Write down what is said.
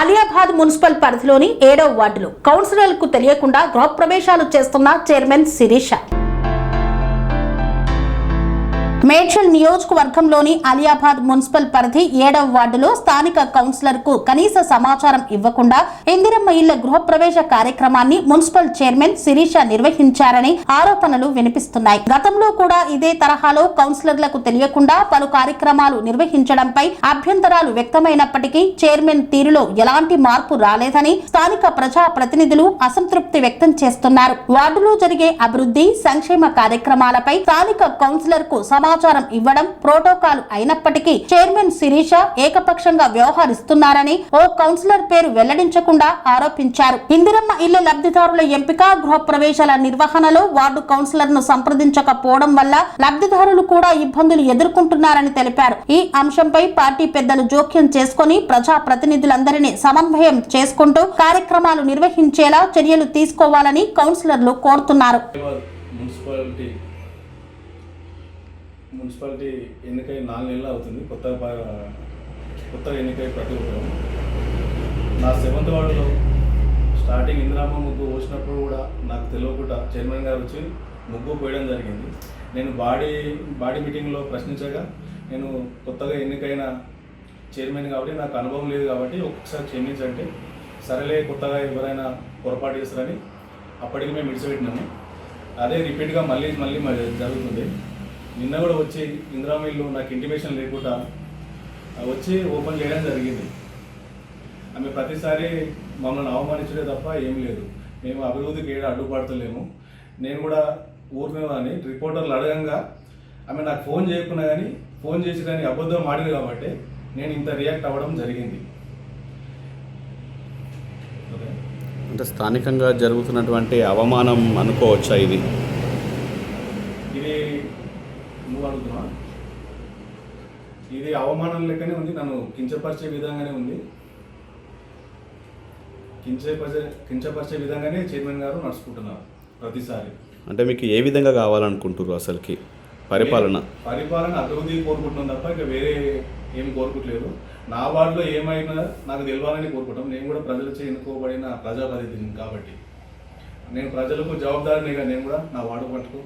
Aliabad municipal పరిధిలోని 7వ వార్డులో కౌన్సిలర్లకు తెలియకుండా గృహప్రవేశాలు చేస్తున్న చైర్మన్ శిరీష. మేడ్చల్ నియోజకవర్గంలోని అలియాబాద్ మున్సిపల్ పరిధి 7వ వార్డులో స్థానిక కౌన్సిలర్ కు కనీస సమాచారం ఇవ్వకుండా ఇందిరమ్మ ఇళ్ల గృహప్రవేశ కార్యక్రమాన్ని మున్సిపల్ చైర్మన్ శిరీష నిర్వహించారని ఆరోపణలు వినిపిస్తున్నాయి. గతంలో కూడా ఇదే తరహాలో కౌన్సిలర్లకు తెలియకుండా పలు కార్యక్రమాలు నిర్వహించడంపై అభ్యంతరాలు వ్యక్తమైనప్పటికీ చైర్మన్ తీరులో ఎలాంటి మార్పు రాలేదని స్థానిక ప్రజా ప్రతినిధులు అసంతృప్తి వ్యక్తం చేస్తున్నారు. వార్డులో జరిగే అభివృద్ధి సంక్షేమ కార్యక్రమాలపై స్థానిక కౌన్సిలర్ కు సమాచారం ఇవ్వడం ప్రోటోకాల్ అయినప్పటికీ చైర్మన్ శిరీష ఏకపక్షంగా వ్యవహరిస్తున్నారని ఓ కౌన్సిలర్ పేరు వెల్లడించకుండా ఆరోపించారు. ఇందిరమ్మ ఇళ్ల లబ్ధిదారుల ఎంపిక గృహప్రవేశాల నిర్వహణలో వార్డు కౌన్సిలర్ ను సంప్రదించకపోవడం వల్ల లబ్ధిదారులు కూడా ఇబ్బందులు ఎదుర్కొంటున్నారని తెలిపారు. ఈ అంశంపై పార్టీ పెద్దలు జోక్యం చేసుకుని ప్రజా ప్రతినిధులందరినీ సమన్వయం చేసుకుంటూ కార్యక్రమాలు నిర్వహించేలా చర్యలు తీసుకోవాలని కౌన్సిలర్లు కోరుతున్నారు. మున్సిపాలిటీ ఎన్నికై 4 నెలలు అవుతుంది. కొత్తగా ఎన్నికై ప్రతి ఒక్కరు నా 7వ వార్డులో స్టార్టింగ్ ఇందిరామ్మ ముగ్గు పోసినప్పుడు కూడా నాకు తెలియకుండా చైర్మన్ గారు వచ్చి ముగ్గు పోయడం జరిగింది. నేను బాడీ మీటింగ్లో ప్రశ్నించగా నేను కొత్తగా ఎన్నికైన చైర్మన్ కాబట్టి నాకు అనుభవం లేదు కాబట్టి ఒక్కసారి క్షమించంటే సరేలే కొత్తగా ఎవరైనా పొరపాటు చేస్తారని అప్పటికి మేము విడిచిపెట్టినాము. అదే రిపీట్గా మళ్ళీ జరుగుతుంది. నిన్న కూడా వచ్చి ఇందిరామ్మ ఇల్లు నాకు ఇంటిమేషన్ లేకుండా వచ్చి ఓపెన్ చేయడం జరిగింది. ఆమె ప్రతిసారి మమ్మల్ని అవమానించడే తప్ప ఏం లేదు. మేము అభివృద్ధికి ఏడా అడ్డుపడతలేము. నేను కూడా ఊరిని రిపోర్టర్లు అడగంగా ఆమె నాకు ఫోన్ చేయకున్నా కానీ ఫోన్ చేసి కానీ అబద్ధం ఆడింది కాబట్టి నేను ఇంత రియాక్ట్ అవ్వడం జరిగింది. అంటే స్థానికంగా జరుగుతున్నటువంటి అవమానం అనుకోవచ్చా? ఇది నువ్వు అడుగుతున్నా, ఇది అవమానం లెక్కనే ఉంది. నన్ను కించపరిచే విధంగానే ఉంది. కించపరిచే విధంగానే చైర్మన్ గారు నడుచుకుంటున్నారు ప్రతిసారి. అంటే మీకు ఏ విధంగా కావాలనుకుంటున్నారు? అసలుకి పరిపాలన అభివృద్ధి కోరుకుంటున్నాం తప్ప ఇక వేరే ఏం కోరుకోవట్లేదు. నా వార్డులో ఏమైనా నాకు తెలియాలని కోరుకుంటాం. నేను కూడా ప్రజలచే ఎన్నుకోబడిన ప్రజాప్రతినిధిని కాబట్టి నేను ప్రజలకు జవాబుదారినిగా నేను కూడా నా వార్డు పట్టుకు